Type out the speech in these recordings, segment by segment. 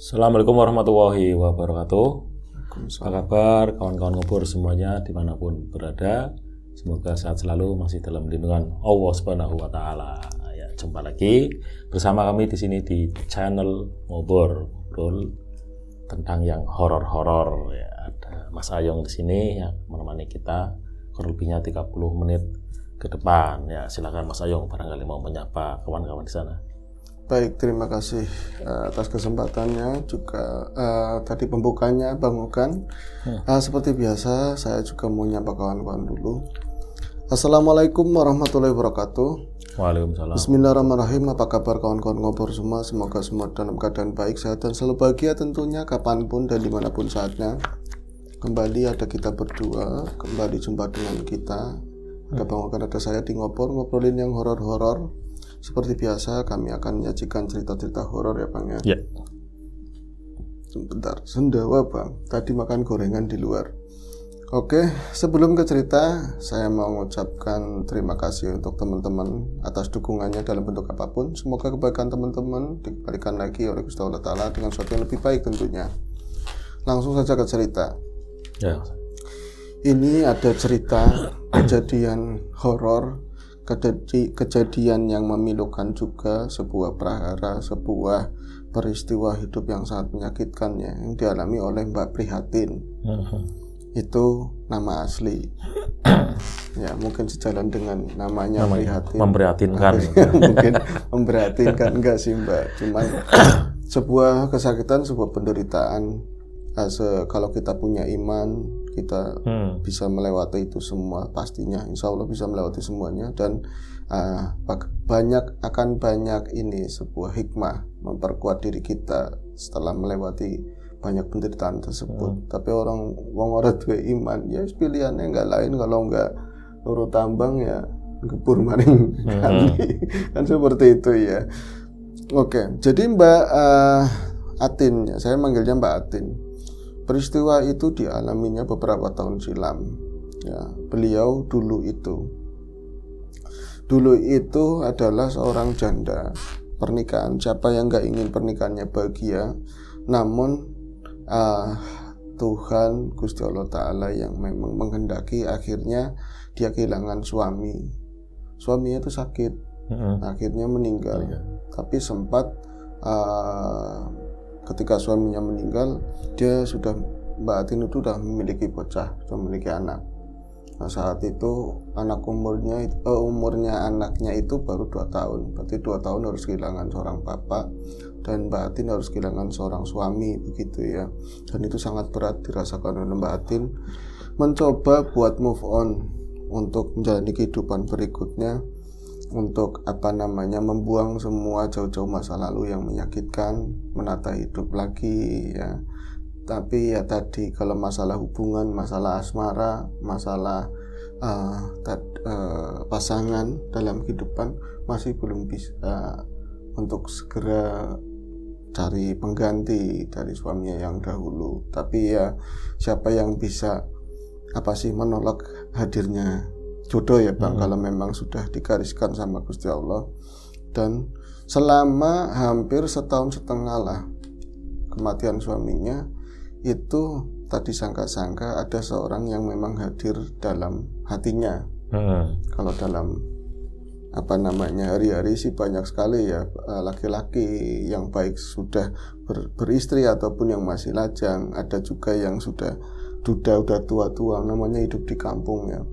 Assalamualaikum warahmatullahi wabarakatuh. Apa kabar kawan-kawan ngobor semuanya dimanapun berada? Semoga sehat selalu, masih dalam lindungan Allah Subhanahu wa Ta'ala. Ya, jumpa lagi bersama kami di sini di channel ngobor, ngobrol tentang yang horor-horor. Ya, ada Mas Ayong di sini yang menemani kita kurang lebihnya 30 menit ke depan. Ya, silakan Mas Ayong barangkali mau menyapa kawan-kawan di sana. Baik, terima kasih atas kesempatannya juga tadi pembukanya Bang Okan. Seperti biasa saya juga mau nyapa kawan-kawan dulu. Assalamualaikum warahmatullahi wabarakatuh. Waalaikumsalam. Bismillahirrahmanirrahim. Apa kabar kawan-kawan ngobor semua? Semoga semua dalam keadaan baik, sehat dan selalu bahagia tentunya kapanpun dan dimanapun saatnya. Kembali ada kita berdua, kembali jumpa dengan kita. Ada Bang Okan, ada saya di ngobor, ngobrolin yang horor-horor. Seperti biasa kami akan menyajikan cerita-cerita horor ya Bang ya. Ya. Sebentar, sendawa Bang. Tadi makan gorengan di luar. Oke, sebelum ke cerita, saya mau mengucapkan terima kasih untuk teman-teman atas dukungannya dalam bentuk apapun. Semoga kebaikan teman-teman dikembalikan lagi oleh Gusti Allah Ta'ala dengan sesuatu yang lebih baik tentunya. Langsung saja ke cerita. Ya. Ini ada cerita kejadian horor, kejadian yang memilukan juga, sebuah prahara, sebuah peristiwa hidup yang sangat menyakitkan ya, yang dialami oleh Mbak Prihatin. Itu nama asli. Ya, mungkin sejalan dengan namanya Prihatin. Memprihatinkan. Mungkin memprihatinkan enggak sih Mbak, cuman sebuah kesakitan, sebuah penderitaan. Kalau kita punya iman, kita bisa melewati itu semua pastinya. Insya Allah bisa melewati semuanya. Dan banyak ini sebuah hikmah memperkuat diri kita setelah melewati banyak penderitaan tersebut. Tapi orang tuh iman ya pilihannya nggak lain kalau nggak nurut tambang ya gebur maning kali. Kan seperti itu ya. Oke, jadi Mbak Atin, ya, saya manggilnya Mbak Atin. Peristiwa itu dialaminya beberapa tahun silam. Ya, beliau dulu itu adalah seorang janda. Pernikahan, siapa yang nggak ingin pernikahannya bahagia? Namun Tuhan Gusti Allah Ta'ala yang memang menghendaki akhirnya dia kehilangan suami. Suaminya itu sakit, akhirnya meninggal. Tapi sempat ketika suaminya meninggal, Mbak Atin itu sudah memiliki bocah, sudah memiliki anak. Nah, saat itu umurnya anaknya itu baru 2 tahun. Berarti 2 tahun harus kehilangan seorang bapak, dan Mbak Atin harus kehilangan seorang suami, begitu ya. Dan itu sangat berat dirasakan oleh Mbak Atin. Mencoba buat move on untuk menjalani kehidupan berikutnya, untuk membuang semua jauh-jauh masa lalu yang menyakitkan, menata hidup lagi ya. Tapi ya tadi, kalau masalah hubungan, masalah asmara, masalah pasangan dalam kehidupan masih belum bisa untuk segera cari pengganti dari suaminya yang dahulu. Tapi ya siapa yang bisa menolak hadirnya jodoh ya Bang, kalau memang sudah digariskan sama Gusti Allah. Dan selama hampir 1,5 tahun lah kematian suaminya, itu tadi sangka-sangka ada seorang yang memang hadir dalam hatinya. Kalau dalam hari-hari sih banyak sekali ya laki-laki yang baik sudah beristri ataupun yang masih lajang. Ada juga yang sudah duda, udah tua-tua, namanya hidup di kampung ya.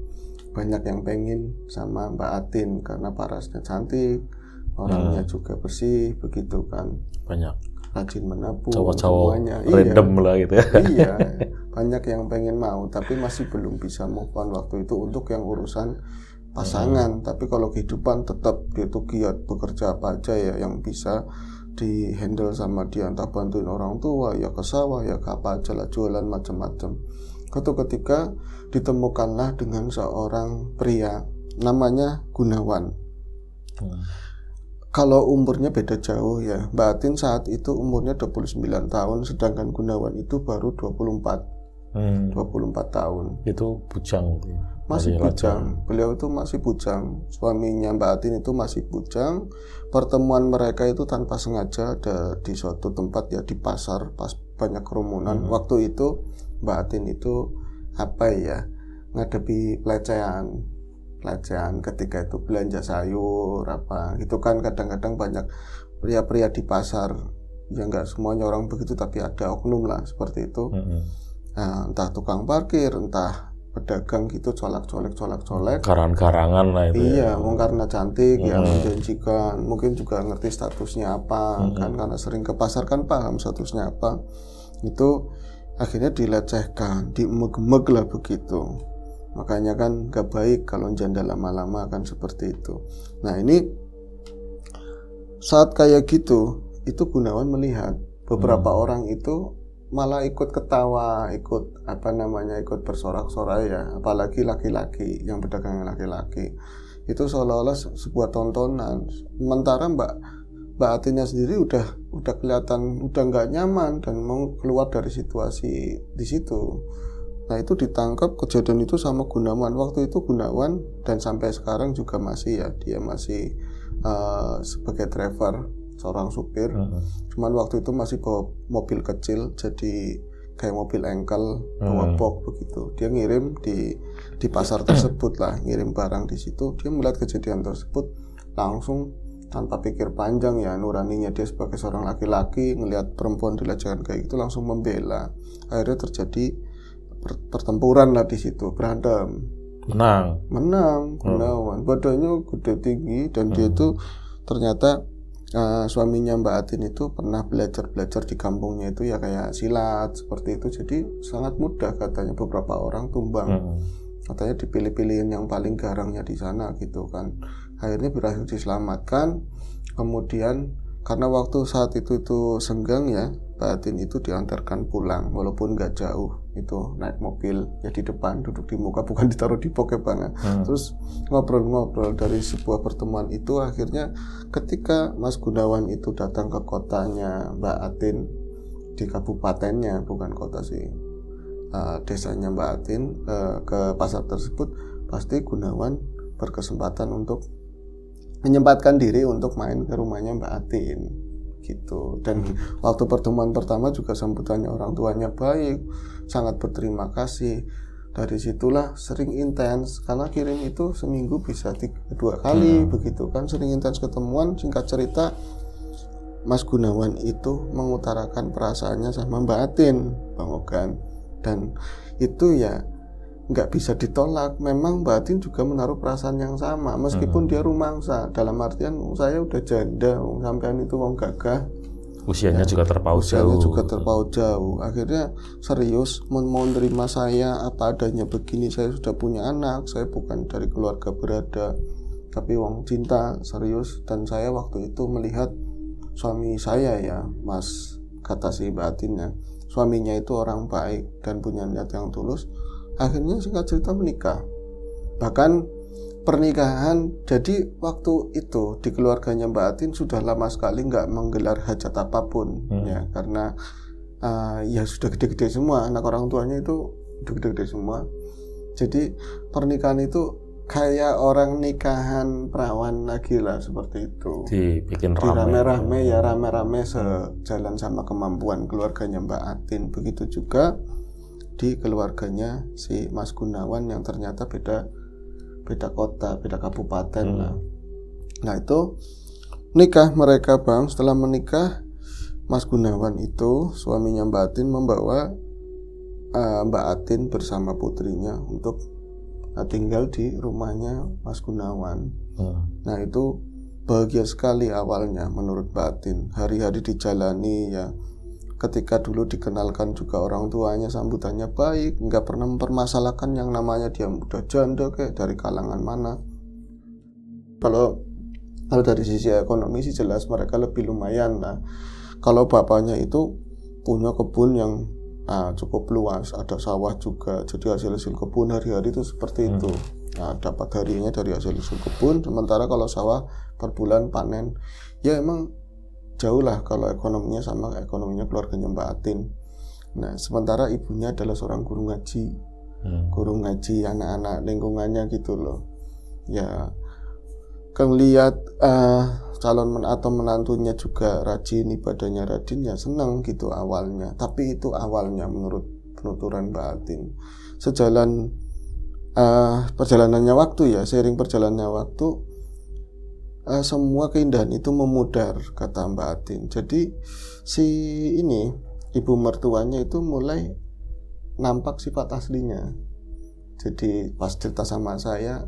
Banyak yang pengen sama Mbak Atin karena parasnya cantik, orangnya juga bersih, begitu kan. Banyak rajin menabung, cowok-cowok random lah gitu ya. Iya, banyak yang pengen mau, tapi masih belum bisa move on waktu itu untuk yang urusan pasangan. Tapi kalau kehidupan tetap dia tuh giat bekerja apa aja ya yang bisa di handle sama dia, entah bantuin orang tua ya, ke sawah ya, ke apa aja lah, jualan macam-macam. Ketika ditemukanlah dengan seorang pria namanya Gunawan. Kalau umurnya beda jauh ya, Mbak Atin saat itu umurnya 29 tahun, sedangkan Gunawan itu baru 24. 24 tahun. Itu bujang. Masih bujang. Beliau itu masih bujang. Suaminya Mbak Atin itu masih bujang. Pertemuan mereka itu tanpa sengaja ada di suatu tempat ya, di pasar, pas banyak kerumunan. Waktu itu Mbak Atin itu ngadepi pelecehan ketika itu belanja sayur itu kan kadang-kadang banyak pria-pria di pasar, ya nggak semuanya orang begitu, tapi ada oknum lah seperti itu. Nah, entah tukang parkir, entah pedagang gitu, colak-colek. Karangan lah itu. Iya, karena cantik ya, menjanjikan, mungkin juga ngerti statusnya apa, kan karena sering ke pasar kan paham statusnya apa. Itu akhirnya dilecehkan, diemeg-emeg lah begitu. Makanya kan gak baik kalau janda lama-lama kan seperti itu. Nah ini saat kayak gitu, itu Gunawan melihat beberapa orang itu malah ikut ketawa, ikut bersorak-sorai ya, apalagi laki-laki yang berdagang laki-laki. Itu seolah-olah sebuah tontonan. Sementara Mbak Atinnya sendiri udah kelihatan udah nggak nyaman dan mau keluar dari situasi di situ. Nah itu ditangkap kejadian itu sama Gunawan. Waktu itu Gunawan dan sampai sekarang juga masih ya, dia masih sebagai driver, seorang supir. Cuman waktu itu masih bawa mobil kecil, jadi kayak mobil engkel, bawa box begitu. Dia ngirim di pasar tersebut lah, ngirim barang di situ. Dia melihat kejadian tersebut langsung tanpa pikir panjang ya, nuraninya dia sebagai seorang laki-laki ngelihat perempuan dilecehkan kayak gitu langsung membela. Akhirnya terjadi pertempuran lah di situ, berantem. Menang Gunawan. Badannya gede tinggi dan dia itu ternyata suaminya Mbak Atin itu pernah belajar di kampungnya itu ya kayak silat seperti itu. Jadi sangat mudah katanya, beberapa orang tumbang. Katanya dipilih-pilihin yang paling garangnya di sana gitu kan. Akhirnya berhasil diselamatkan. Kemudian karena waktu saat itu senggang ya, Mbak Atin itu diantarkan pulang walaupun nggak jauh, itu naik mobil ya di depan, duduk di muka, bukan ditaruh di pocket banget. Terus ngobrol-ngobrol. Dari sebuah pertemuan itu akhirnya ketika Mas Gunawan itu datang ke kotanya Mbak Atin, di kabupatennya, bukan kota sih, desanya Mbak Atin, ke pasar tersebut, pasti Gunawan berkesempatan untuk menyempatkan diri untuk main ke rumahnya Mbak Atin gitu. Dan waktu pertemuan pertama juga sambutannya orang tuanya baik, sangat berterima kasih. Dari situlah sering intens, karena kirim itu seminggu bisa 2 kali begitu kan, sering intens ketemuan. Singkat cerita, Mas Gunawan itu mengutarakan perasaannya sama Mbak Atin, Bang Ogan, dan itu ya nggak bisa ditolak. Memang Mbak Atin juga menaruh perasaan yang sama, meskipun dia rumangsa, dalam artian saya udah janda, sampean itu wong gagah, usianya juga terpaut jauh. Akhirnya serius mau menerima saya apa adanya begini. Saya sudah punya anak, saya bukan dari keluarga berada, tapi wong cinta serius. Dan saya waktu itu melihat suami saya ya Mas, kata si Mbak Atinnya, suaminya itu orang baik dan punya niat yang tulus. Akhirnya singkat cerita menikah. Bahkan pernikahan, jadi waktu itu di keluarganya Mbak Atin sudah lama sekali nggak menggelar hajat apapun ya, karena ya sudah gede-gede semua, anak orang tuanya itu udah gede-gede semua. Jadi pernikahan itu kayak orang nikahan perawan lagi lah, seperti itu. Dibikin rame-rame sejalan sama kemampuan keluarganya Mbak Atin. Begitu juga di keluarganya si Mas Gunawan yang ternyata beda kota, beda kabupaten lah. Nah itu nikah mereka Bang. Setelah menikah, Mas Gunawan itu suaminya Mbak Atin membawa Mbak Atin bersama putrinya untuk tinggal di rumahnya Mas Gunawan. Nah itu bahagia sekali awalnya menurut Mbak Atin. Hari-hari dijalani ya. Ketika dulu dikenalkan juga orang tuanya sambutannya baik, nggak pernah mempermasalahkan yang namanya dia udah janda kayak dari kalangan mana. Kalau dari sisi ekonomi sih jelas mereka lebih lumayan lah. Kalau bapaknya itu punya kebun yang cukup luas, ada sawah juga, jadi hasil kebun hari-hari itu seperti itu. Nah, dapat harinya dari hasil kebun. Sementara kalau sawah per bulan panen, ya emang jauh lah kalau ekonominya sama ekonominya keluarganya Mbak Atin. Nah, sementara ibunya adalah seorang guru ngaji anak-anak lingkungannya gitu loh. Ya, lihat calon atau menantunya juga rajin, ibadahnya rajin, ya senang gitu awalnya. Tapi itu awalnya menurut penuturan Mbak Atin. Sejalan perjalanannya waktu, ya seiring perjalanannya waktu, semua keindahan itu memudar, kata Mbak Atin. Jadi si ini ibu mertuanya itu mulai nampak sifat aslinya. Jadi pas cerita sama saya,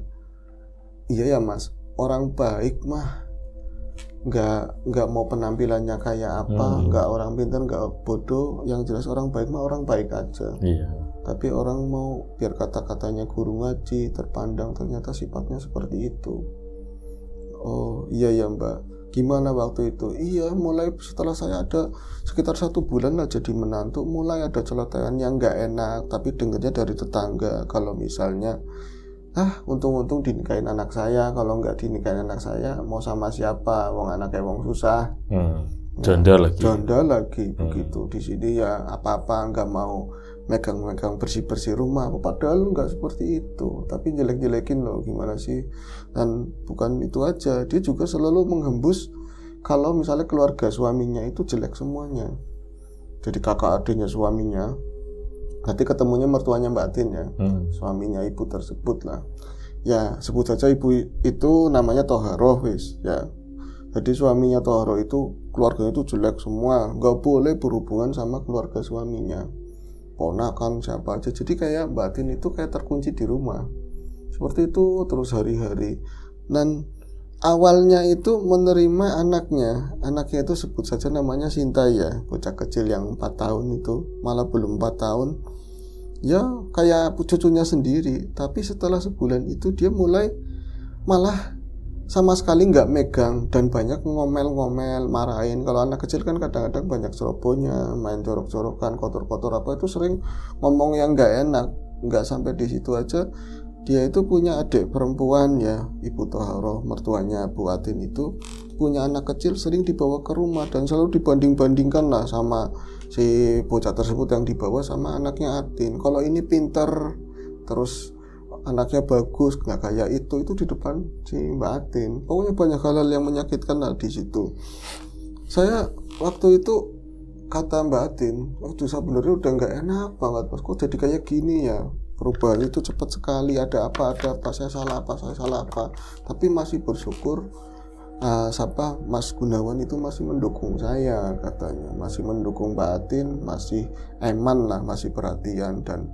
iya ya Mas, orang baik mah nggak mau penampilannya kayak apa, nggak orang pintar, nggak bodoh, yang jelas orang baik mah orang baik aja. Tapi orang mau biar kata-katanya guru ngaji terpandang, ternyata sifatnya seperti itu. Oh iya ya Mbak, gimana waktu itu? Iya, mulai setelah saya ada sekitar 1 bulan lah jadi menantu, mulai ada celotehan yang nggak enak, tapi dengarnya dari tetangga. Kalau misalnya untung-untung dinikahin anak saya, kalau nggak dinikahin anak saya mau sama siapa, wong anaknya wong susah. Janda lagi begitu. Di sini ya apa-apa nggak mau megang-megang bersih-bersih rumah, padahal nggak seperti itu, tapi jelek-jelekin loh, gimana sih. Dan bukan itu aja, dia juga selalu menghembus kalau misalnya keluarga suaminya itu jelek semuanya. Jadi kakak adiknya suaminya, nanti ketemunya mertuanya Mbak Atin ya, suaminya ibu tersebut lah. Ya sebut saja ibu itu namanya Toharoh wis ya. Jadi suaminya Toharoh itu keluarganya itu jelek semua, nggak boleh berhubungan sama keluarga suaminya, ponakan siapa aja. Jadi kayak Mbak Atin itu kayak terkunci di rumah seperti itu terus hari-hari. Dan awalnya itu menerima anaknya itu sebut saja namanya Sinta ya, bocah kecil yang 4 tahun itu, malah belum 4 tahun ya kayak cucunya sendiri. Tapi setelah sebulan itu dia mulai malah sama sekali nggak megang dan banyak ngomel-ngomel, marahin. Kalau anak kecil kan kadang-kadang banyak cerobohnya, main jorok-jorokan, kotor-kotor apa, itu sering ngomong yang nggak enak. Nggak sampai di situ aja, dia itu punya adik perempuan ya, Ibu Toharoh mertuanya Bu Atin itu punya anak kecil, sering dibawa ke rumah dan selalu dibanding-bandingkan lah sama si bocah tersebut yang dibawa sama anaknya Atin. Kalau ini pinter, terus anaknya bagus, nggak kayak itu di depan si Mbak Atin. Pokoknya banyak hal yang menyakitkan lah di situ. Saya waktu itu kata Mbak Atin, sebenarnya udah nggak enak banget Mas, kok jadi kayak gini ya. Perubahan itu cepat sekali, ada apa, saya salah apa. Tapi masih bersyukur Mas Gunawan itu masih mendukung saya, katanya. Masih mendukung Mbak Atin, masih eman lah, masih perhatian. Dan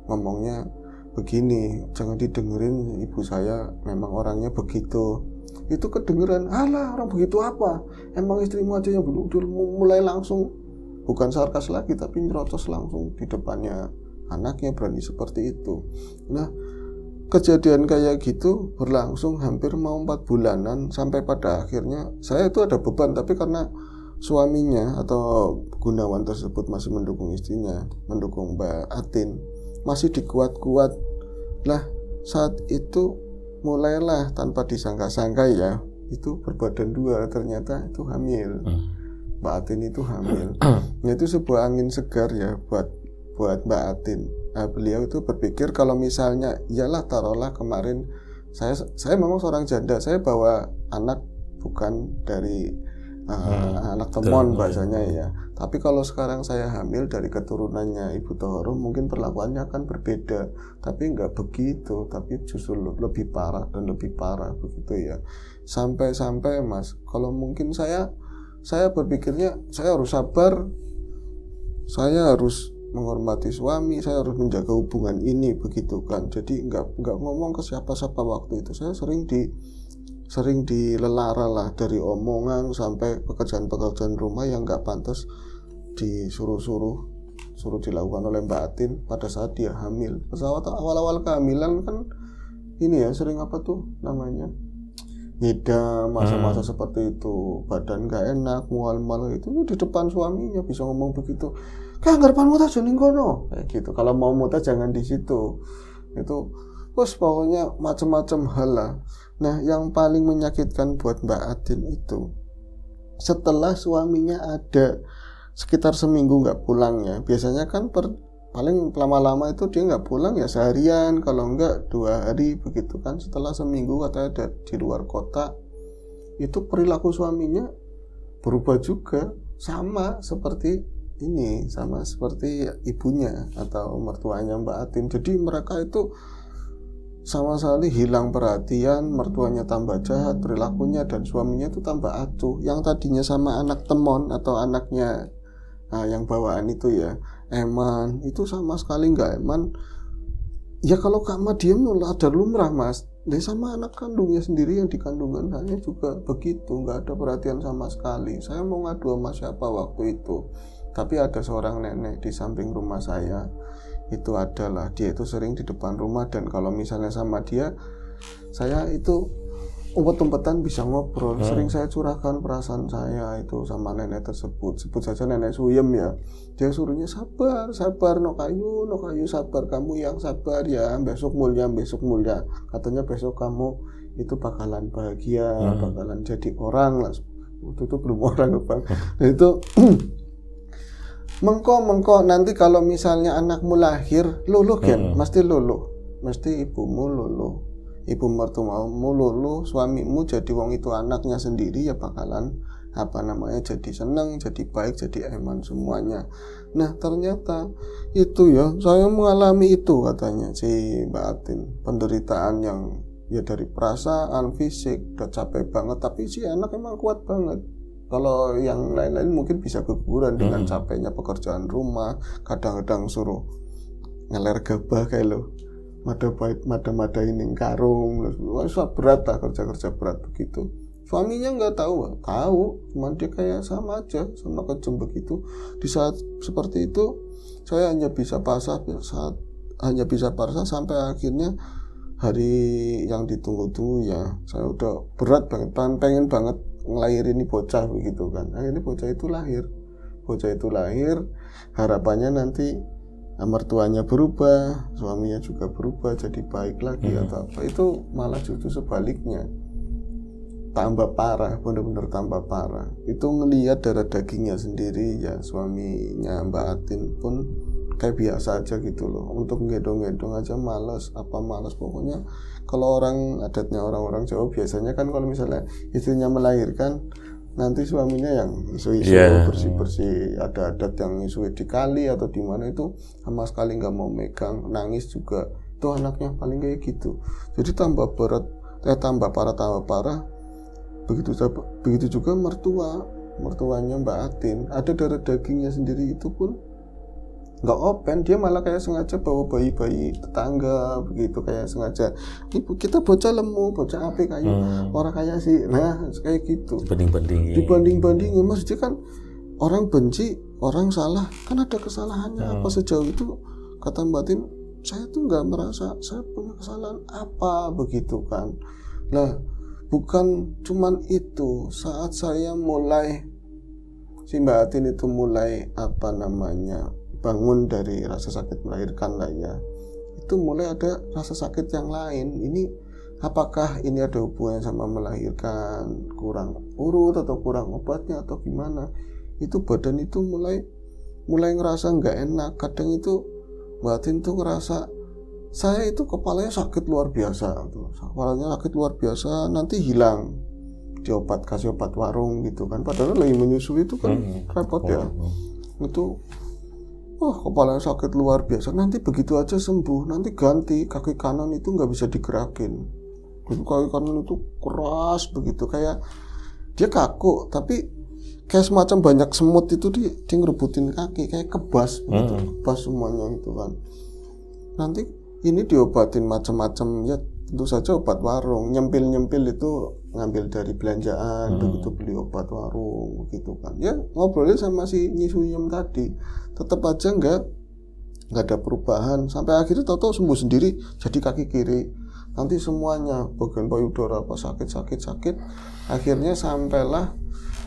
ngomongnya begini, jangan didengerin ibu saya, memang orangnya begitu. Itu kedengeran, alah orang begitu apa, emang istrimu aja yang mulai langsung, bukan sarkas lagi tapi nyerocos langsung di depannya anaknya, berani seperti itu. Nah kejadian kayak gitu berlangsung hampir mau 4 bulanan, sampai pada akhirnya saya itu ada beban, tapi karena suaminya atau Gunawan tersebut masih mendukung istrinya, mendukung Mbak Atin, masih dikuat-kuat lah. Saat itu mulailah tanpa disangka-sangka ya, itu berbadan 2, ternyata itu hamil. Mbak Atin itu hamil. Itu sebuah angin segar ya buat Mbak Atin. Beliau itu berpikir kalau misalnya iyalah taruhlah kemarin saya memang seorang janda, saya bawa anak bukan dari anak temon bahasanya ya. Tapi kalau sekarang saya hamil dari keturunannya Ibu Toharoh, mungkin perlakuannya akan berbeda. Tapi nggak begitu, tapi justru lebih parah dan lebih parah begitu ya. Sampai Mas, kalau mungkin saya berpikirnya saya harus sabar, saya harus menghormati suami, saya harus menjaga hubungan ini begitu kan. Jadi nggak ngomong ke siapa-siapa waktu itu. Saya sering dilelara lah, dari omongan sampai pekerjaan-pekerjaan rumah yang nggak pantas suruh dilakukan oleh Mbak Atin pada saat dia hamil. Awal-awal kehamilan kan ini ya, sering apa tuh namanya, ngidam, masa-masa seperti itu, badan nggak enak, mual-mual, itu di depan suaminya bisa ngomong begitu, kayak ngarpan muta joning kono kayak gitu. Kalau mau muta jangan di situ. Itu terus pokoknya macam-macam hal lah. Nah yang paling menyakitkan buat Mbak Atin itu setelah suaminya ada sekitar seminggu nggak pulang ya. Biasanya kan paling lama-lama itu dia nggak pulang ya seharian, kalau nggak 2 hari begitu kan. Setelah seminggu katanya ada di luar kota, itu perilaku suaminya berubah juga, sama seperti ibunya atau mertuanya Mbak Atin. Jadi mereka itu sama sekali hilang perhatian, mertuanya tambah jahat perilakunya, dan suaminya itu tambah acuh. Yang tadinya sama anak temon atau anaknya yang bawaan itu ya, eman, itu sama sekali nggak eman. Ya kalau Kak Madiam ada lumrah Mas, dia sama anak kandungnya sendiri yang dikandungan hanya juga begitu, nggak ada perhatian sama sekali. Saya mau ngadu sama siapa waktu itu, tapi ada seorang nenek di samping rumah saya. Itu adalah dia itu sering di depan rumah, dan kalau misalnya sama dia, saya itu umpet-umpetan bisa ngobrol. Sering saya curahkan perasaan saya itu sama nenek tersebut. Sebut saja nenek Suyem ya. Dia suruhnya sabar, no kayu, sabar, kamu yang sabar ya. Besok mulia. Katanya besok kamu itu bakalan bahagia, bakalan jadi orang lah. Waktu itu belum orang Bang. Itu mengko nanti kalau misalnya anakmu lahir luluh kan, mesti ibumu luluh, ibu mertuamu luluh, suamimu jadi wong itu anaknya sendiri ya bakalan jadi seneng, jadi baik, jadi eman semuanya. Nah ternyata itu ya, saya mengalami itu katanya si Mbak Atin, penderitaan yang ya dari perasaan, fisik udah capek banget, tapi si anak emang kuat banget. Kalau yang lain-lain mungkin bisa keguguran dengan capeknya pekerjaan rumah, kadang-kadang suruh ngeler gabah kayak lo, mada ini karung, berat lah, kerja berat begitu. Suaminya nggak tahu, cuman dia kayak sama aja, sama kejem begitu. Di saat seperti itu, saya hanya bisa pasrah sampai akhirnya hari yang ditunggu-tunggu ya, saya udah berat banget, pengen banget ngelahirin ini bocah begitu kan. Akhirnya bocah itu lahir, harapannya nanti mertuanya berubah, suaminya juga berubah jadi baik lagi atau apa. Itu malah justru sebaliknya, tambah parah, benar-benar tambah parah. Itu ngelihat darah dagingnya sendiri ya, suaminya Mbak Atin pun kayak biasa aja gitu loh. Untuk ngedong-ngedong aja malas pokoknya. Kalau adatnya orang-orang Jawa biasanya kan kalau misalnya istrinya melahirkan, nanti suaminya yang isu-isu bersih-bersih. Ada adat yang isu di kali atau di mana itu sama sekali nggak mau megang, nangis juga. Itu anaknya paling kayak gitu. Jadi tambah parah. Begitu juga mertuanya Mbak Atin, ada darah dagingnya sendiri, itu pun nggak open, dia malah kayak sengaja bawa bayi tetangga begitu, kayak sengaja ibu kita bocah lemu, bocah ape kayak orang kayak sih, nah kayak gitu dibanding-bandingin. Maksudnya kan orang benci, orang salah kan ada kesalahannya apa sejauh itu. Kata Mbak Tin, saya tuh nggak merasa saya punya kesalahan apa begitu kan. Nah bukan cuman itu, saat saya mulai si Mbak Atin itu mulai bangun dari rasa sakit melahirkan lah ya, itu mulai ada rasa sakit yang lain. Ini apakah ini ada hubungannya sama melahirkan, kurang urut atau kurang obatnya atau gimana? Itu badan itu mulai ngerasa nggak enak. Kadang itu Mbak Atin tuh ngerasa saya itu kepalanya sakit luar biasa, nanti hilang, kasih obat warung gitu kan, padahal lagi menyusui itu kan repot ya. Itu kepalanya sakit luar biasa, nanti begitu aja sembuh, nanti ganti kaki kanan itu nggak bisa digerakin, kaki kanan itu keras begitu, kayak dia kaku tapi kayak semacam banyak semut itu dia ngerebutin kaki, kayak kebas begitu, kebas semuanya itu kan. Nanti ini diobatin macam-macam ya, tentu saja obat warung, nyempil itu ngambil dari belanjaan, begitu beli obat warung gitu kan. Ya ngobrolnya sama si Nyisuyem tadi, tetap aja nggak ada perubahan, sampai akhirnya tahu-tahu sembuh sendiri jadi kaki kiri. Nanti semuanya bagian payudara apa sakit, akhirnya sampailah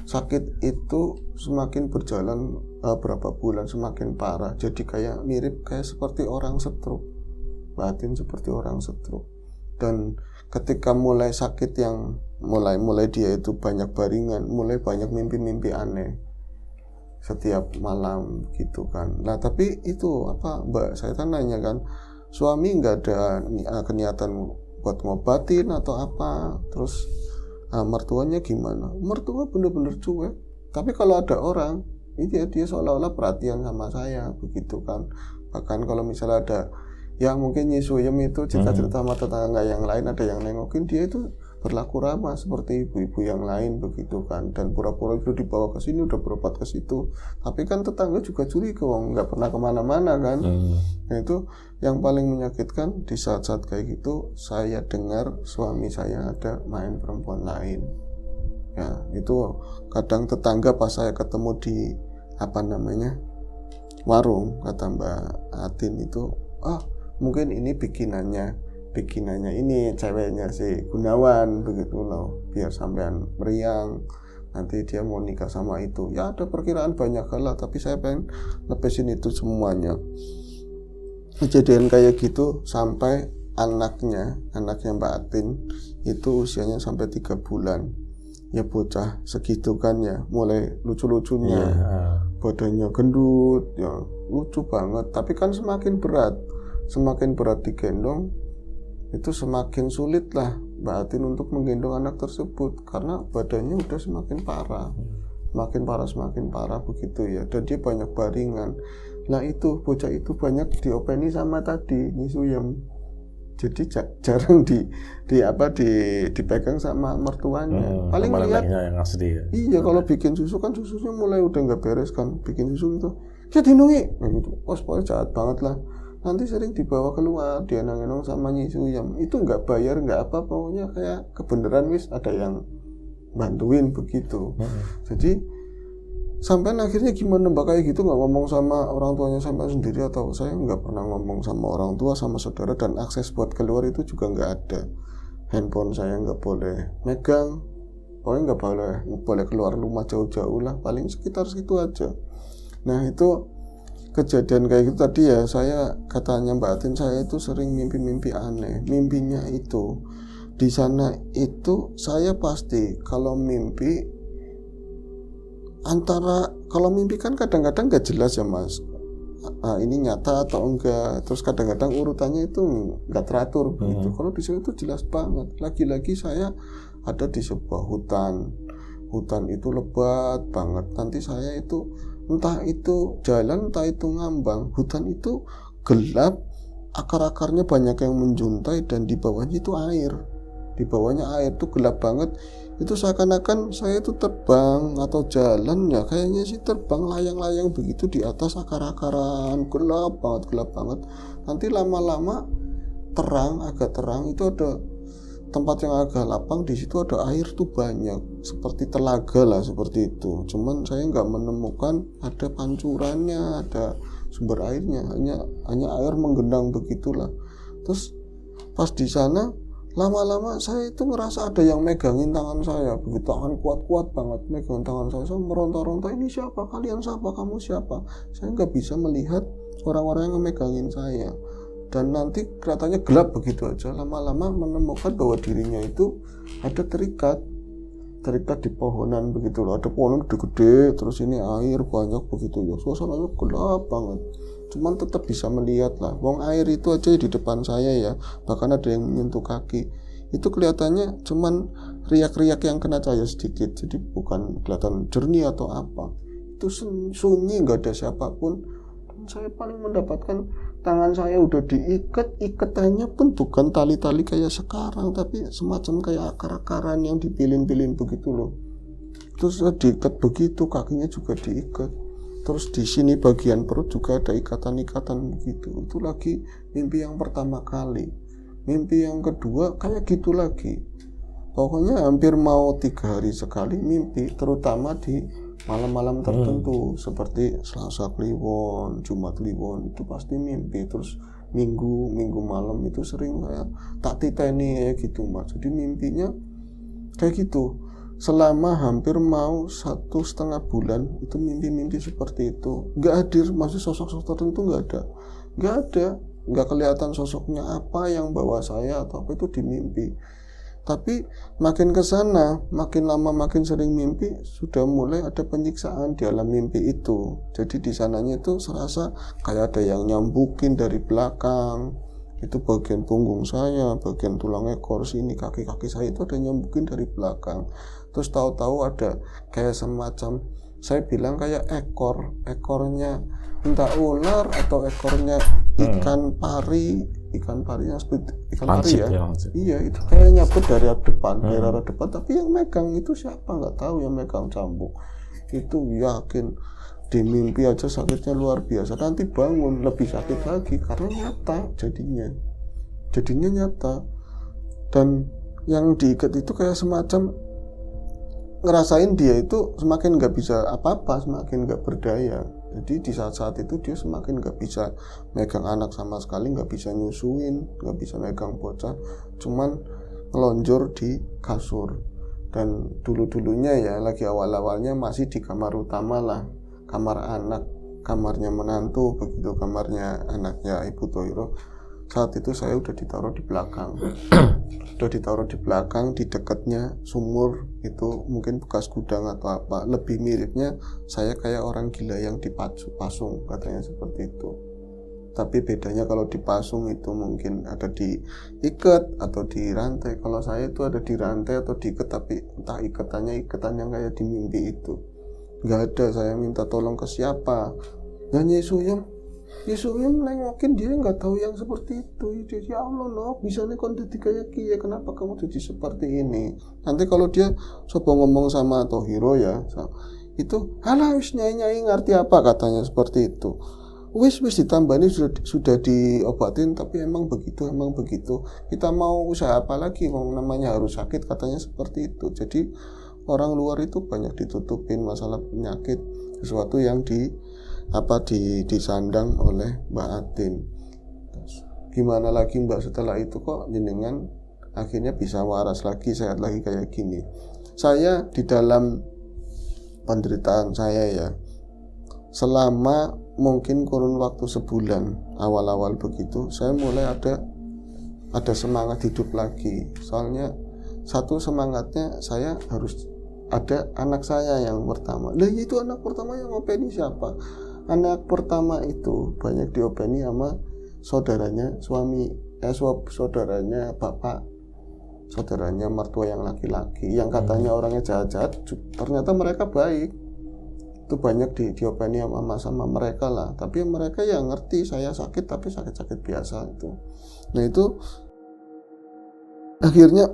sakit itu semakin berjalan berapa bulan semakin parah, jadi kayak mirip kayak seperti orang stroke, batin seperti orang stroke. Dan ketika mulai sakit yang mulai dia itu banyak baringan, mulai banyak mimpi-mimpi aneh. setiap malam gitu kan. Nah tapi itu apa Mbak, saya kan nanya kan, suami nggak ada kegiatan buat ngobatin atau apa, terus mertuanya gimana? Mertua bener-bener cuek, tapi kalau ada orang ini dia seolah-olah perhatian sama saya begitu kan. Bahkan kalau misalnya ada yang mungkin nyisuyem itu cerita-cerita sama tetangga yang lain, ada yang nengokin, dia itu berlaku ramah seperti ibu-ibu yang lain begitu kan, dan pura-pura itu dibawa ke sini udah berobat ke situ, tapi kan tetangga juga curiga, wong nggak pernah kemana-mana kan. Nah itu yang paling menyakitkan di saat-saat kayak gitu, saya dengar suami saya ada main perempuan lain. Ya itu kadang tetangga pas saya ketemu di warung, kata Mbak Atin itu, mungkin ini bikinannya ini ceweknya si Gunawan begitu loh, biar sampean meriang nanti dia mau nikah sama itu. Ya ada perkiraan banyak hal lah, tapi saya pengen lepesin itu semuanya. Kejadian kayak gitu sampai anaknya Mbak Atin itu usianya sampai 3 bulan. Ya bocah segitu kan ya, mulai lucu-lucunya, badannya gendut, ya lucu banget. Tapi kan semakin berat digendong, itu semakin sulit lah Mbak Atin untuk menggendong anak tersebut, karena badannya udah semakin parah begitu ya, dan dia banyak baringan. Nah itu bocah itu banyak diopeni sama tadi nyisuyem, jadi jarang dipegang sama mertuanya. Paling lihat yang asli ya. Iya, kalau bikin susu kan susunya mulai udah nggak beres kan, bikin susu itu ya dinungi gitu, pokoknya jahat banget lah. Nanti sering dibawa keluar, dia nangis sama nyisuyem, itu nggak bayar nggak apa, pokoknya kayak kebenaran wis ada yang bantuin begitu. Jadi sampai akhirnya gimana Mbak kayak gitu, nggak ngomong sama orang tuanya sampai sendiri, atau saya nggak pernah ngomong sama orang tua sama saudara, dan akses buat keluar itu juga nggak ada. Handphone saya nggak boleh megang, pokoknya nggak boleh keluar rumah jauh-jauh lah, paling sekitar situ aja. Nah itu kejadian kayak gitu tadi ya, saya katanya Mbak Atin, saya itu sering mimpi-mimpi aneh. Mimpinya itu di sana itu saya pasti kalau mimpi kan kadang-kadang nggak jelas ya Mas, ini nyata atau enggak, terus kadang-kadang urutannya itu nggak teratur begitu. Kalau di sini itu jelas banget. Lagi-lagi saya ada di sebuah hutan itu lebat banget. Nanti saya itu entah itu jalan, entah itu ngambang, hutan itu gelap, akar-akarnya banyak yang menjuntai, dan di bawahnya itu air. Di bawahnya air tuh gelap banget. Itu seakan-akan saya itu terbang atau jalan, ya kayaknya sih terbang layang-layang begitu di atas akar-akaran, gelap banget. Nanti lama-lama agak terang, itu ada tempat yang agak lapang, di situ ada air tuh banyak, seperti telaga lah, seperti itu. Cuman saya nggak menemukan ada pancurannya, ada sumber airnya, hanya air menggenang begitulah. Terus pas di sana lama-lama saya itu ngerasa ada yang megangin tangan saya, begitu tangan kuat-kuat banget megang tangan saya meronta-ronta, ini siapa, kalian siapa, kamu siapa. Saya nggak bisa melihat orang-orang yang megangin saya, dan nanti kelihatannya gelap begitu aja. Lama-lama menemukan bahwa dirinya itu ada terikat di pohonan begitu loh, ada pohon gede-gede, terus ini air banyak begitu ya, suasananya gelap banget. Cuman tetap bisa melihat lah, wong air itu aja di depan saya ya, bahkan ada yang menyentuh kaki. Itu kelihatannya cuman riak-riak yang kena cahaya sedikit, jadi bukan kelihatan jernih atau apa. Itu sunyi, nggak ada siapapun. Dan saya paling mendapatkan tangan saya udah diikat, ikatannya pun bukan tali-tali kayak sekarang, tapi semacam kayak akar-akaran yang dipilin-pilin begitu loh. Terus diikat begitu, kakinya juga diikat. Terus di sini bagian perut juga ada ikatan-ikatan begitu. Itu lagi mimpi yang pertama kali. Mimpi yang kedua kayak gitu lagi. Pokoknya hampir mau 3 hari sekali mimpi, terutama di malam-malam tertentu seperti Selasa Kliwon, Jumat Kliwon, itu pasti mimpi. Terus minggu malam itu sering kayak tak titeni kayak gitu Mas. Jadi mimpinya kayak gitu selama hampir mau 1,5 bulan, itu mimpi-mimpi seperti itu. Nggak hadir, maksud sosok-sosok tertentu nggak ada, nggak kelihatan sosoknya apa yang bawa saya atau apa, itu di mimpi. Tapi makin ke sana, makin lama makin sering mimpi, sudah mulai ada penyiksaan di alam mimpi itu. Jadi di sananya itu serasa kayak ada yang nyambukin dari belakang. Itu bagian punggung saya, bagian tulang ekor sini, kaki-kaki saya itu ada nyambukin dari belakang. Terus tahu-tahu ada kayak semacam, saya bilang kayak ekornya entah ular atau ekornya ikan pari yang seperti ikan pari ya. Iya, itu kayak nyabut dari depan, dari arah depan, tapi yang megang itu siapa nggak tahu, yang megang cambuk. Itu yakin di mimpi aja sakitnya luar biasa, nanti bangun lebih sakit lagi karena nyata jadinya nyata. Dan yang diikat itu kayak semacam ngerasain dia itu semakin nggak bisa apa-apa, semakin nggak berdaya. Jadi di saat-saat itu dia semakin nggak bisa megang anak sama sekali, nggak bisa nyusuin, nggak bisa megang bocah, cuman ngelonjor di kasur. Dan dulunya ya, lagi awal-awalnya masih di kamar utama lah, kamar anak, kamarnya menantu, begitu kamarnya anaknya Ibu Tohiro. Saat itu saya udah ditaruh di belakang, di dekatnya sumur itu, mungkin bekas gudang atau apa. Lebih miripnya saya kayak orang gila yang dipasung, katanya seperti itu. Tapi bedanya kalau dipasung itu mungkin ada diikat atau dirantai. Kalau saya itu ada dirantai atau diikat, tapi entah ikatan yang kayak di mimpi itu. Nggak ada, saya minta tolong ke siapa. Nyanyi Yesuyum nengokin, dia nggak tahu yang seperti itu. Dia, ya Allah no, bisa nih kon jadi kayak kia, kenapa kamu jadi seperti ini? Nanti kalau dia coba ngomong sama Tohiro ya, itu halah wis nyai ngerti apa katanya seperti itu. Wis ditambani sudah diobatin, tapi emang begitu. Kita mau usaha apa lagi? Namanya harus sakit, katanya seperti itu. Jadi orang luar itu banyak ditutupin masalah penyakit, sesuatu yang disandang oleh Mbak Atin. Gimana lagi Mbak, setelah itu kok jenengan akhirnya bisa waras lagi, sehat lagi kayak gini? Saya di dalam penderitaan saya ya, selama mungkin kurun waktu sebulan awal-awal begitu, saya mulai ada semangat hidup lagi. Soalnya satu semangatnya, saya harus ada anak saya yang pertama. Lah itu anak pertama yang ngopeni siapa? Anak pertama itu banyak diopeni sama saudaranya saudaranya bapak, saudaranya mertua yang laki-laki, yang katanya orangnya jahat-jahat, ternyata mereka baik. Itu banyak diopeni sama mereka lah. Tapi mereka yang ngerti saya sakit, tapi sakit-sakit biasa itu. Nah itu akhirnya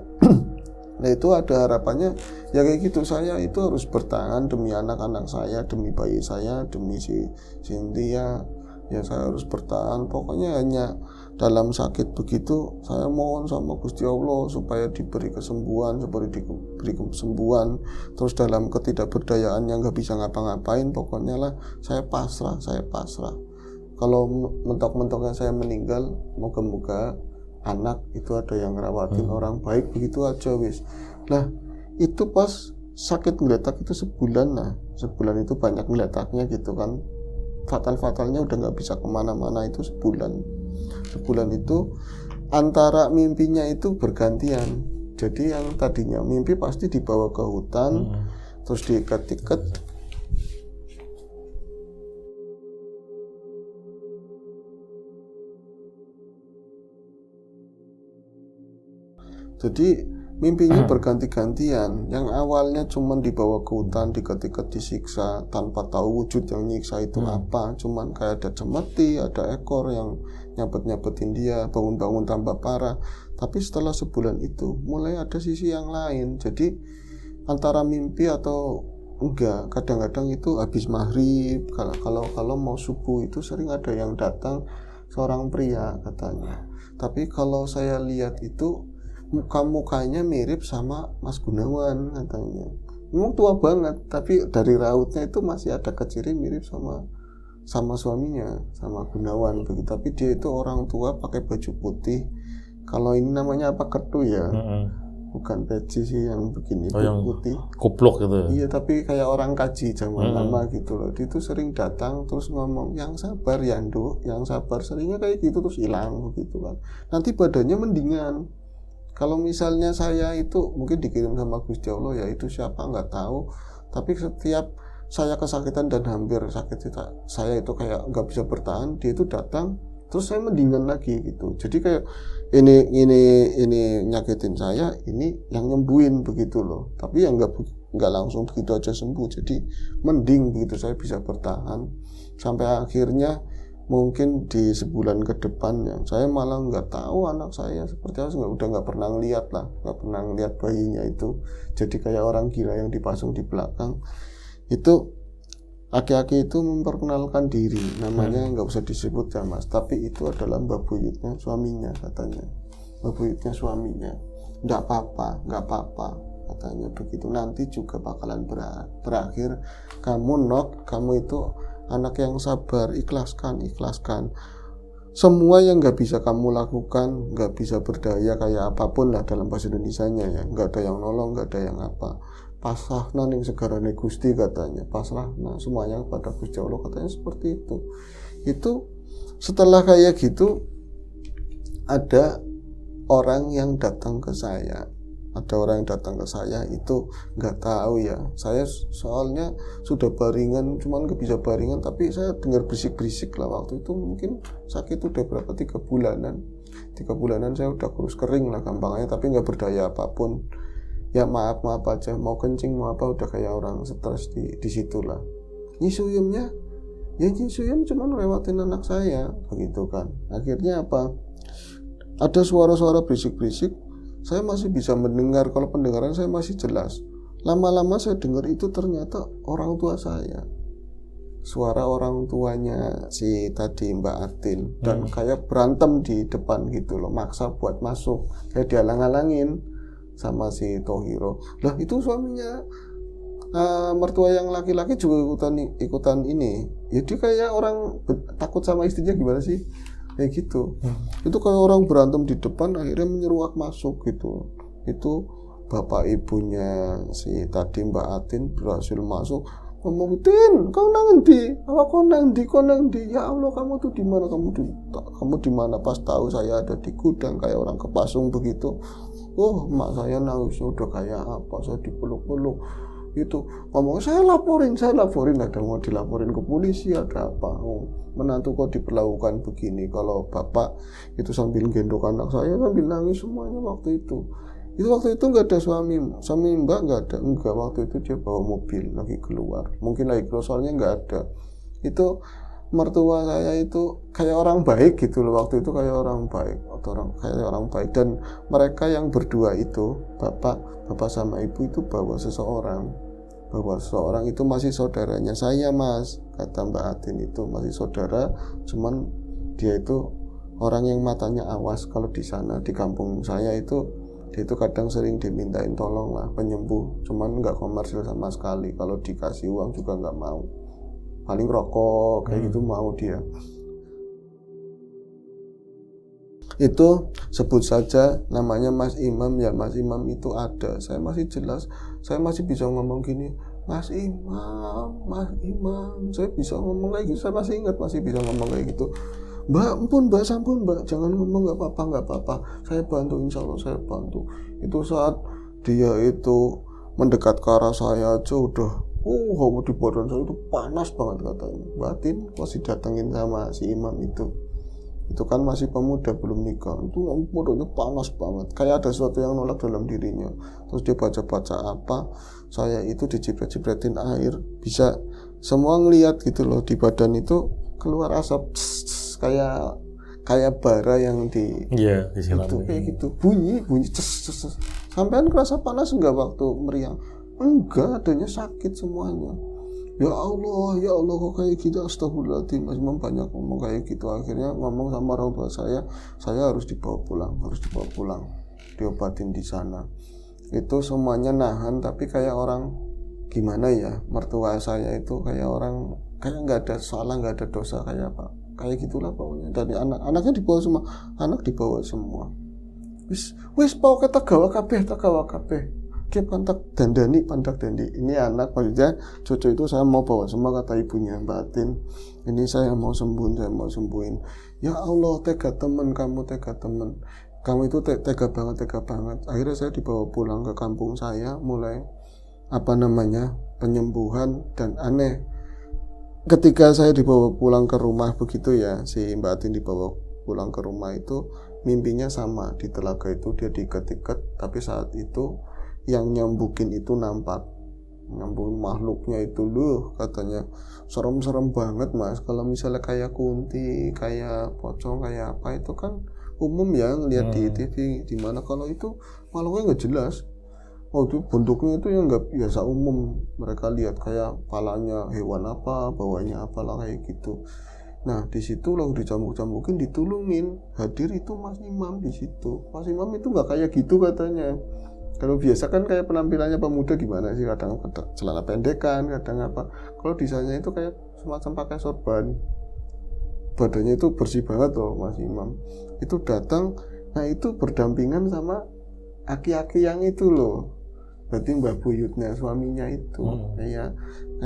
nah itu ada harapannya ya kayak gitu. Saya itu harus bertahan demi anak-anak saya, demi bayi saya, demi si Cynthia. Ya saya harus bertahan. Pokoknya hanya dalam sakit begitu saya mohon sama Gusti Allah supaya diberi kesembuhan, Terus dalam ketidakberdayaan yang gak bisa ngapa-ngapain, pokoknya lah saya pasrah. Kalau mentok-mentoknya saya meninggal, moga-moga anak itu ada yang ngerawatin, orang baik, begitu aja wis. Nah itu pas sakit ngeletak itu sebulan itu banyak ngeletaknya gitu kan, fatalnya udah nggak bisa kemana-mana. Itu sebulan itu antara mimpinya itu bergantian. Jadi yang tadinya mimpi pasti dibawa ke hutan, terus diikat-ikat. Jadi mimpinya berganti-gantian. Yang awalnya cuma dibawa ke hutan, diikat-ikat, disiksa tanpa tahu wujud yang nyiksa itu apa. Cuman kayak ada cemeti, ada ekor yang nyabet-nyabetin dia, bangun-bangun tambah parah. Tapi setelah sebulan itu mulai ada sisi yang lain. Jadi antara mimpi atau enggak, kadang-kadang itu habis maghrib, kalau mau subuh itu sering ada yang datang, seorang pria katanya. Tapi kalau saya lihat itu mukanya mirip sama Mas Gunawan katanya. Memang tua banget, tapi dari rautnya itu masih ada keciri mirip sama suaminya, sama Gunawan begitu. Tapi dia itu orang tua pakai baju putih. Kalau ini namanya apa, ketu ya? Bukan peci sih yang begini, yang putih. Kupluk gitu. Iya, tapi kayak orang kaji zaman lama gitu loh. Dia itu sering datang terus ngomong, yang sabar ya Nduk, yang sabar. Seringnya kayak gitu terus hilang begitu kan. Nanti badannya mendingan. Kalau misalnya saya itu mungkin dikirim sama Gusti Allah, ya itu siapa nggak tahu. Tapi setiap saya kesakitan dan hampir sakit saya itu kayak nggak bisa bertahan, dia itu datang, terus saya mendingan lagi gitu. Jadi kayak ini nyakitin saya, ini yang nyembuhin begitu loh. Tapi yang nggak langsung begitu aja sembuh. Jadi mending begitu saya bisa bertahan sampai akhirnya. Mungkin di sebulan ke depannya saya malah nggak tahu anak saya seperti apa, udah nggak pernah ngeliat lah, nggak pernah ngeliat bayinya itu. Jadi kayak orang gila yang dipasung di belakang. Itu aki-aki itu memperkenalkan diri, namanya nggak usah disebut ya mas, tapi itu adalah mbak buyutnya suaminya katanya. Mbak buyutnya suaminya, nggak apa-apa katanya begitu. Nanti juga bakalan berakhir. Kamu kamu itu anak yang sabar, ikhlaskan. Semua yang nggak bisa kamu lakukan, nggak bisa berdaya kayak apapun lah dalam bahasa Indonesianya ya, nggak ada yang nolong, nggak ada yang apa. Pasrahna ning segarane Gusti katanya, pasrahna semuanya kepada Gusti Allah katanya seperti itu. Itu setelah kayak gitu ada orang yang datang ke saya. Itu nggak tahu ya, saya soalnya sudah baringan, cuman nggak bisa baringan, tapi saya dengar berisik lah waktu itu. Mungkin sakit udah berapa, 3 bulanan saya udah kurus kering lah gampangnya, tapi nggak berdaya apapun ya. maaf aja, mau kencing mau apa udah kayak orang stres di situ lah. Nyisuyumnya ya nyisuyum cuman lewatin anak saya begitu kan. Akhirnya apa, ada suara-suara berisik, saya masih bisa mendengar, kalau pendengaran saya masih jelas. Lama-lama saya dengar itu ternyata orang tua saya, suara orang tuanya si tadi Mbak Atin, dan kayak berantem di depan gitu loh, maksa buat masuk, kayak dihalang-halangin sama si Tohiro. Lah itu suaminya mertua yang laki-laki juga ikutan ini. Jadi kayak orang takut sama istrinya gimana sih? Kayak gitu. Itu kayak orang berantem di depan, akhirnya menyeruak masuk gitu. Itu bapak ibunya si tadi Mbak Atin berhasil masuk. Ngomong, "Tin, kau nang ndi? Apa kau nang ndi? Ya Allah, kamu tuh di mana? Kamu di mana?" Pas tahu saya ada di gudang kayak orang kepasung begitu. Oh, mak saya nangis udah kayak apa, saya dipeluk-peluk. Itu ngomong, saya laporin, ada mau dilaporin ke polisi, ada apa? Oh, menantu kok diperlakukan begini. Kalau bapak itu sambil gendong anak saya sambil nangis semuanya waktu itu. Waktu itu nggak ada suami Mbak nggak ada, enggak, waktu itu dia bawa mobil lagi keluar, mungkin lagi keluar, soalnya nggak ada. Itu mertua saya itu kayak orang baik gitu loh, waktu itu kayak orang baik, dan mereka yang berdua itu bapak sama ibu itu bawa seseorang itu masih saudaranya saya mas, kata Mbak Atin, itu masih saudara, cuman dia itu orang yang matanya awas. Kalau di sana di kampung saya itu dia itu kadang sering dimintain tolong lah penyembuh, cuman nggak komersil sama sekali. Kalau dikasih uang juga nggak mau, paling rokok kayak gitu mau dia. Itu sebut saja namanya Mas Imam ya, Mas Imam itu ada, saya masih jelas, saya masih bisa ngomong gini, Mas Imam, saya bisa ngomong kayak gitu, saya masih ingat masih bisa ngomong kayak gitu. Mbak, ampun Mbak, sampun Mbak, jangan ngomong, nggak apa-apa, saya bantu, insya Allah saya bantu. Itu saat dia itu mendekat ke arah saya aja udah di badan saya itu panas banget katanya. Batin masih datengin sama si Imam itu kan masih pemuda belum nikah, itu badannya panas banget, kayak ada sesuatu yang nolak dalam dirinya. Terus dia baca apa, saya itu dicipret-cipretin air, bisa semua ngelihat gitu loh, di badan itu keluar asap kayak bara yang di itu kayak gitu, bunyi sampean kerasa panas enggak waktu meriang? Enggak, adanya sakit semuanya. Ya Allah kok kayak gitu, astagfirullahaladzim. Mas Imam banyak ngomong kayak gitu. Akhirnya ngomong sama orang tua saya harus dibawa pulang, diobatin di sana. Itu semuanya nahan, tapi kayak orang gimana ya, mertua saya itu kayak orang kayak nggak ada salah, nggak ada dosa, kayak apa, kayak gitulah pokoknya. Dari anaknya dibawa semua. Wis pokoknya tagawa kabeh. Dia pandak dandi. Ini anak, maksudnya cucu itu saya mau bawa semua, kata ibunya Mbak Atin. Ini saya mau sembuhin. Ya Allah, tega temen. Kamu itu tega banget. Akhirnya saya dibawa pulang ke kampung saya, mulai penyembuhan. Dan aneh, ketika saya dibawa pulang ke rumah begitu ya, si Mbak Atin dibawa pulang ke rumah itu, mimpinya sama. Di telaga itu dia diikat-ikat, tapi saat itu yang nyambukin itu nampak. Nyambung makhluknya itu loh, katanya serem-serem banget mas. Kalau misalnya kayak kunti, kayak pocong, kayak apa itu kan umum ya ngeliat di TV. Dimana kalau itu makhluknya nggak jelas. Oh itu bentuknya itu yang nggak biasa umum. Mereka lihat kayak palanya hewan apa, bawahnya apalah kayak gitu. Nah di situ lalu dicambuk-cambukin, ditulungin. Hadir itu Mas Imam di situ. Mas Imam itu nggak kayak gitu katanya. Kalau biasa kan kayak penampilannya pemuda gimana sih, kadang celana pendekan, kadang apa. Kalau di sana itu kayak semacam pakai sorban. Badannya itu bersih banget loh Mas Imam. Itu datang, nah itu berdampingan sama aki-aki yang itu loh. Berarti Mbah Buyutnya, suaminya itu. Kayak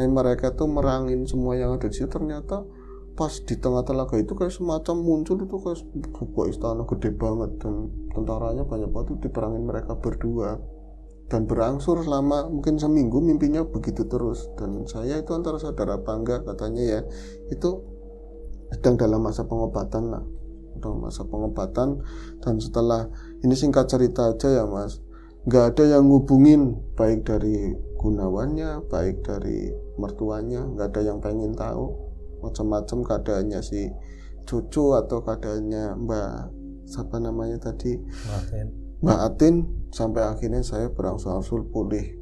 mereka tuh merangin semua yang ada di situ. Ternyata pas di tengah telaga itu kayak semacam muncul itu kayak sebuah istana gede banget, dan tentaranya banyak banget, itu diperangin mereka berdua dan berangsur selama mungkin seminggu. Mimpinya begitu terus, dan saya itu antara sadar apa enggak, katanya ya itu sedang dalam masa pengobatan lah, dan setelah ini, singkat cerita aja ya mas, nggak ada yang ngubungin, baik dari Gunawannya, baik dari mertuanya, nggak ada yang pengen tahu macam-macam keadaannya si cucu atau keadaannya Mbak Atin, sampai akhirnya saya berangsur-angsur pulih.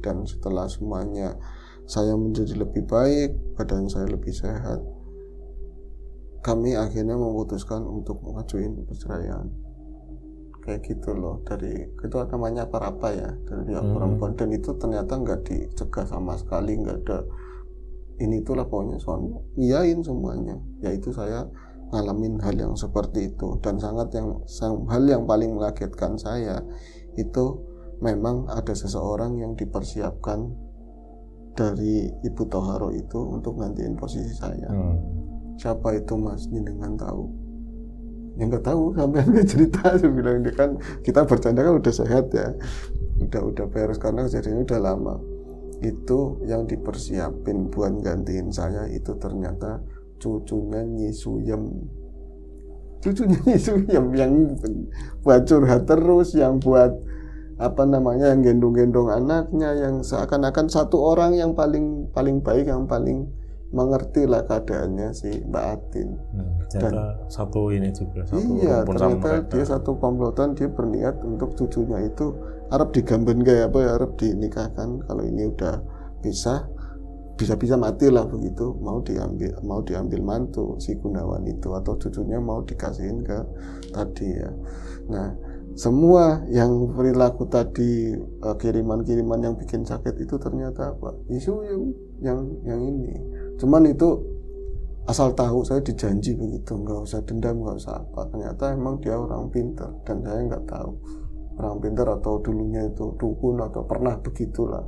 Dan setelah semuanya saya menjadi lebih baik, badan saya lebih sehat, kami akhirnya memutuskan untuk mengajuin perceraian. Kayak gitu loh, dari itu namanya apa ya, dari pihak perempuan. Dan itu ternyata nggak dicegah sama sekali, nggak ada ini itulah, pokoknya suami iyain semuanya. Yaitu saya ngalamin hal yang seperti itu. Dan hal yang paling mengagetkan saya itu memang ada seseorang yang dipersiapkan dari Ibu Toharo itu untuk gantiin posisi saya. Siapa itu mas? Jenengan tahu? Yang nggak tahu sampai nggak cerita. Saya bilang, dia kan kita bercanda kan udah sehat ya, udah beres karena kejadiannya udah lama. Itu yang dipersiapin buat gantiin saya itu ternyata cucunya Nyi Suyem yang buat curhat terus, yang buat yang gendong-gendong anaknya, yang seakan-akan satu orang yang paling baik, yang paling mengerti lah keadaannya si Mbak Atin. Dan satu ini juga satu iya, ternyata dia satu komplotan, dia berniat untuk cucunya itu Arab digamben kayak apa ya, Arab dinikahkan. Kalau ini udah bisa mati lah begitu, mau diambil mantu si Gunawan itu, atau cucunya mau dikasihin ke tadi ya. Nah semua yang perilaku tadi, kiriman-kiriman yang bikin sakit itu ternyata apa, isu yang ini. Cuman itu asal tahu, saya dijanji begitu, nggak usah dendam, nggak usah apa. Ternyata emang dia orang pintar, dan saya nggak tahu orang pintar atau dulunya itu dukun atau pernah begitulah.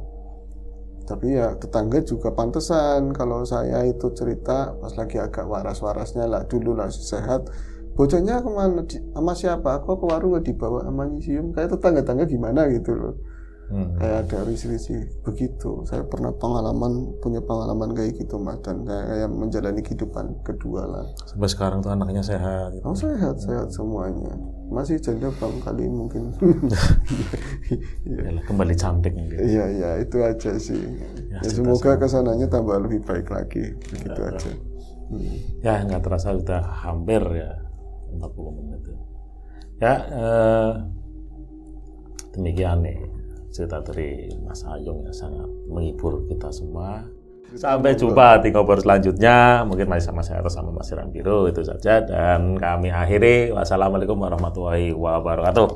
Tapi ya tetangga juga pantesan kalau saya itu cerita pas lagi agak waras-warasnya lah, dulu lah sehat. Bocahnya kemana? Sama siapa? Kok ke warung nggak dibawa sama Nyi Suyem? Kayak tetangga-tangga gimana gitu loh. Kayak ada risih-risih begitu. Saya punya pengalaman kayak gitu mas, dan saya kayak menjalani kehidupan kedua lah. Sampai sekarang tuh anaknya sehat gitu. Oh sehat semuanya, masih janda kali mungkin. Yalah, kembali cantik mungkin. Iya itu aja sih ya, semoga kesananya tambah lebih baik lagi begitu aja. Ya nggak terasa udah hampir ya 40 menit ya. Demikian nih cerita dari Mas Ayung yang sangat menghibur kita semua. Sampai jumpa di ngobrol selanjutnya, mungkin masih sama saya atau sama Mas Siram Biru, itu saja, dan kami akhiri. Wassalamualaikum warahmatullahi wabarakatuh.